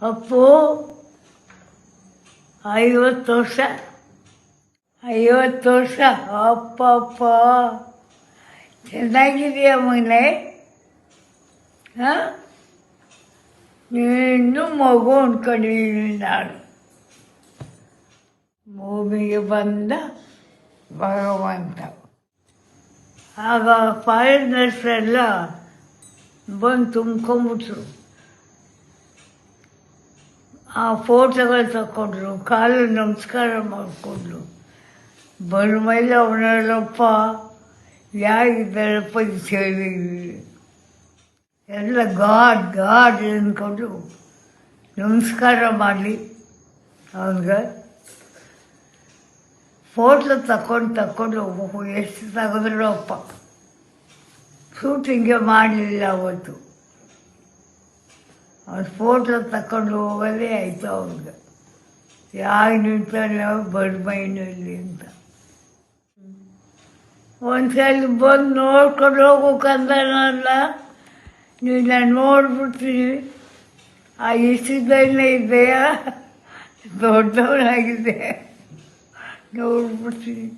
ಅಪ್ಪು 50 ವರ್ಷ. 50 ವರ್ಷ. ಅಪ್ಪಪ್ಪ, ಚೆನ್ನಾಗಿದೆಯಾ ಮಗನೇ? ಹಾಂ, ನೀನು ಮಗು ಅಂದ್ಕೊಂಡಿದ್ದೀನಿ ನಾನು. ಭೂಮಿಗೆ ಬಂದ ಭಗವಂತ. ಆಗ ಫಾರಿನರ್ಸೆಲ್ಲ ಬಂದು ತುಂಬ್ಕೊಂಬಿಟ್ರು. ಆ ಫೋಟೋಗಳು ತಗೊಂಡ್ರು, ಕಾಲು ನಮಸ್ಕಾರ ಮಾಡಿಕೊಂಡ್ರು. ಮೇಲೆ ಅವನಲ್ಲಪ್ಪ ಯಾರಿದ್ದಾರಪ್ಪ ಈ ಸೇವೆಗೆ ಎಲ್ಲ ಗಾಡ್ ಅಂದ್ಕೊಂಡು ನಮಸ್ಕಾರ ಮಾಡಲಿ ಅವನಿಗೆ. ಫೋಟೋ ತಗೊಂಡು ಎಷ್ಟು ತೆಗೆದ್ರು ಅಪ್ಪ. ಶೂಟಿಂಗೇ ಮಾಡಲಿಲ್ಲ ಅವತ್ತು. ಅವ್ನು ಫೋಟೋ ತಗೊಂಡು ಹೋಗೋದೇ ಆಯಿತು ಅವ್ನಿಗೆ. ಯಾರು ನಿಂತಾನೆ ಬಡ್ಮೈನಲ್ಲಿ ಅಂತ. ಒಂದ್ಸಲ ಬಂದು ನೋಡ್ಕೊಂಡು ಹೋಗೋಕಂದನಲ್ಲ, ನೀನು ನೋಡ್ಬಿಡ್ತೀನಿ. ಆ ಇಷ್ಟದಲ್ಲೇ ಇದೆಯಾ, ದೊಡ್ಡವನಾಗಿದೆ, ನೋಡ್ಬಿಡ್ತೀನಿ.